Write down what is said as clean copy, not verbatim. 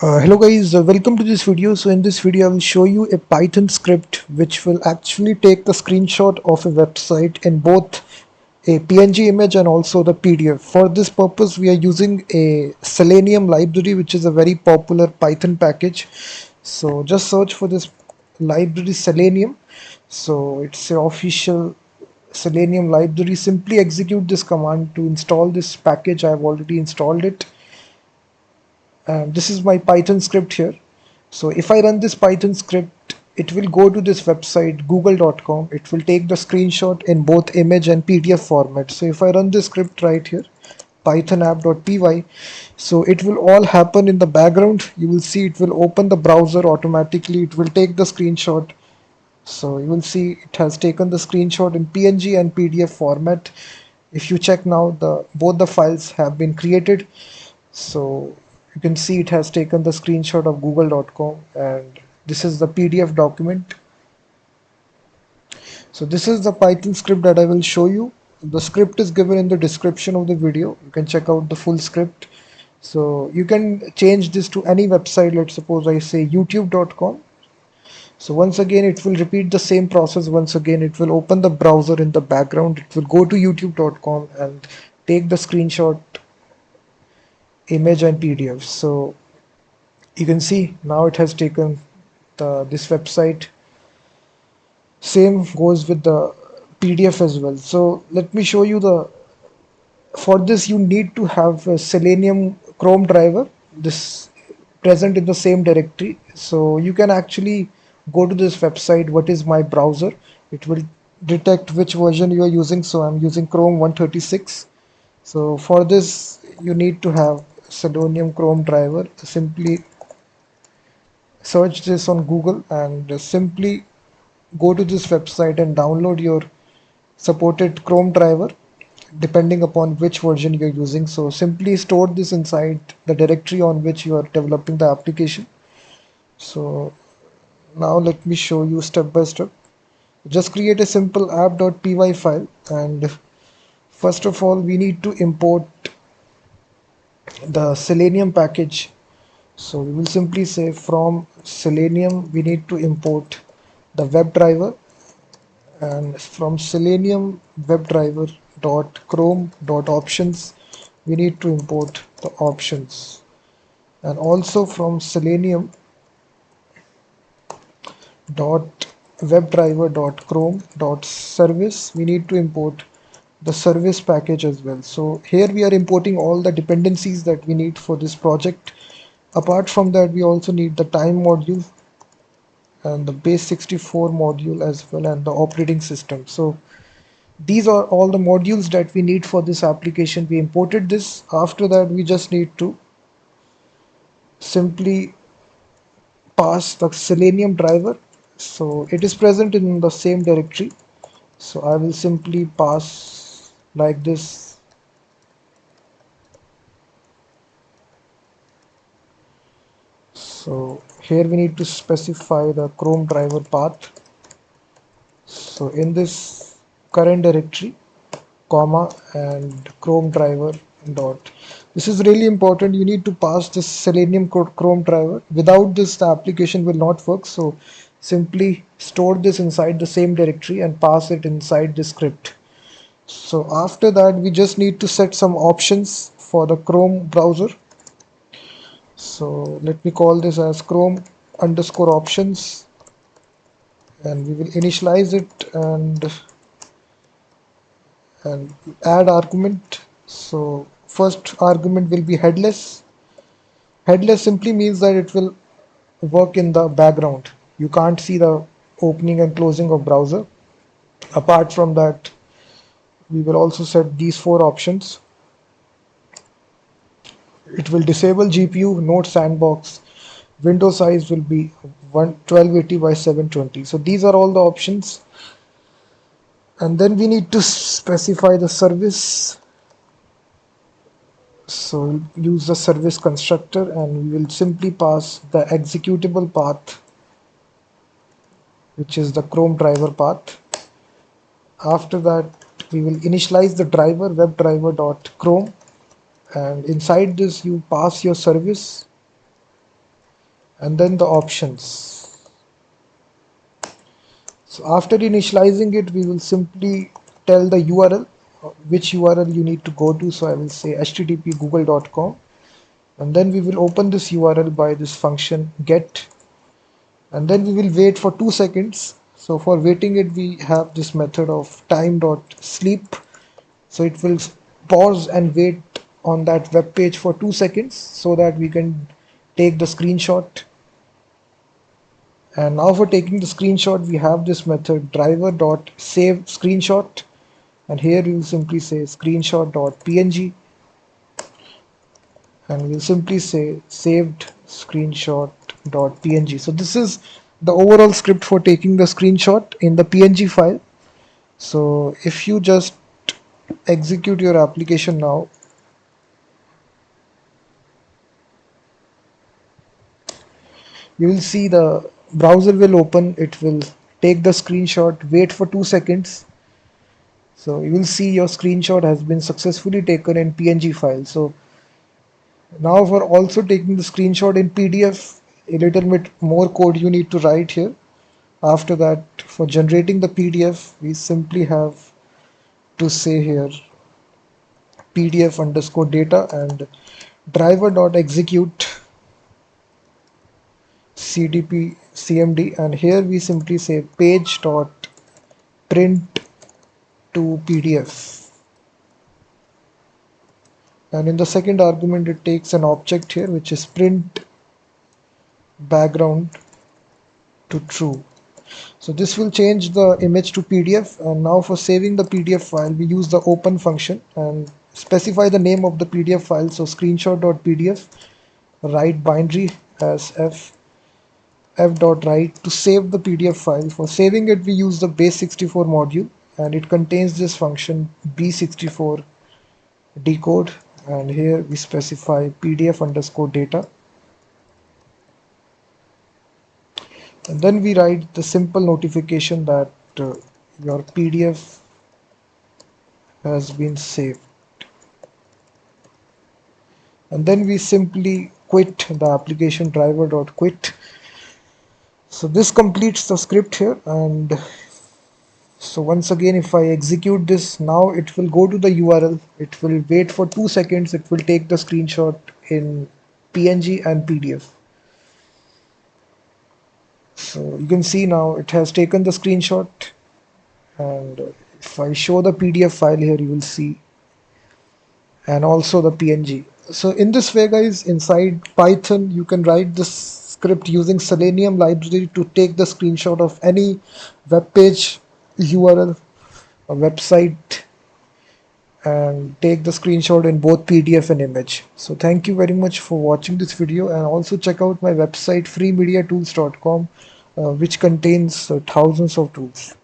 Hello guys, welcome to this video. So in this video I will show you a Python script which will actually take the screenshot of a website in both a PNG image and also the PDF. For this purpose we are using a Selenium library, which is a very popular Python package. So just search for this library Selenium. So it's an official Selenium library. Simply execute this command to install this package. I have already installed it. This is my Python script here. So if I run this Python script, it will go to this website google.com. It will take the screenshot in both image and PDF format. So if I run this script right here, python app.py, so it will all happen in the background. You will see it will open the browser automatically. It will take the screenshot. So you will see it has taken the screenshot in PNG and PDF format. If you check now, the both the files have been created. So you can see it has taken the screenshot of google.com, and this is the PDF document. So this is the Python script that I will show you. The script is given in the description of the video. You can check out the full script. So you can change this to any website. Let's suppose I say youtube.com. So once again it will repeat the same process. Once again it will open the browser in the background. It will go to youtube.com and take the screenshot, image and PDF. So you can see now it has taken this website. Same goes with the PDF as well. So let me show you the, for this you need to have a Selenium Chrome driver, this present in the same directory. So you can actually go to this website, what is my browser. It will detect which version you are using. So I'm using Chrome 136. So for this you need to have Selenium Chrome driver. Simply search this on Google and simply go to this website and download your supported Chrome driver depending upon which version you're using. So simply store this inside the directory on which you are developing the application. So now let me show you step by step. Just create a simple app.py file, and first of all we need to import the Selenium package. So we will simply say from Selenium we need to import the WebDriver, and from Selenium WebDriver dot Chrome dot options we need to import the options, and also from Selenium dot WebDriver dot Chrome dot service we need to import the service package as well. So here we are importing all the dependencies that we need for this project. Apart from that, we also need the time module and the base64 module as well, and the operating system. So these are all the modules that we need for this application. We imported this. After that we just need to simply pass the Selenium driver. So it is present in the same directory. So I will simply pass like this. So here we need to specify the Chrome driver path. So in this current directory, comma, and Chrome driver dot. This is really important. You need to pass this Selenium Chrome driver. Without this, the application will not work. So simply store this inside the same directory and pass it inside the script. So after that, we just need to set some options for the Chrome browser. So let me call this as Chrome underscore options, and we will initialize it and add argument. So first argument will be headless. Headless simply means that it will work in the background. You can't see the opening and closing of browser. Apart from that, we will also set these four options. It will disable GPU, node sandbox, window size will be 1280 by 720. So these are all the options. And then we need to specify the service. So we'll use the service constructor, and we will simply pass the executable path, which is the Chrome driver path. After that, we will initialize the driver WebDriver.Chrome, and inside this you pass your service. and then the options. So after initializing it, we will simply tell the URL, which URL you need to go to. So I will say http google.com, and then we will open this URL by this function get, and then we will wait for 2 seconds. So for waiting it, we have this method of time.sleep. So it will pause and wait on that web page for 2 seconds so that we can take the screenshot. And now for taking the screenshot, we have this method driver.save screenshot, and here we will simply say screenshot.png, and we'll simply say saved screenshot.png. So this is the overall script for taking the screenshot in the PNG file. So if you just execute your application now, you will see the browser will open, it will take the screenshot, wait for 2 seconds. So you will see your screenshot has been successfully taken in PNG file. So now for also taking the screenshot in PDF, a little bit more code you need to write here. After that, for generating the PDF, we simply have to say here PDF underscore data and driver.execute cdp cmd, and here we simply say page dot print to PDF, and in the second argument it takes an object here which is print background to true. So this will change the image to PDF, and now for saving the PDF file we use the open function and specify the name of the PDF file. So screenshot.pdf, write binary as f.write to save the PDF file. For saving it we use the base64 module, and it contains this function b64 decode, and here we specify PDF underscore data, and then we write the simple notification that your PDF has been saved, and then we simply quit the application driver.quit. So this completes the script here, and so once again if I execute this now, it will go to the URL, it will wait for 2 seconds, it will take the screenshot in PNG and PDF. So you can see now it has taken the screenshot, and if I show the PDF file here you will see, and also the PNG. So in this way guys, inside Python you can write this script using Selenium library to take the screenshot of any web page URL or website and take the screenshot in both PDF and image. So thank you very much for watching this video, and also check out my website freemediatools.com, which contains thousands of tools.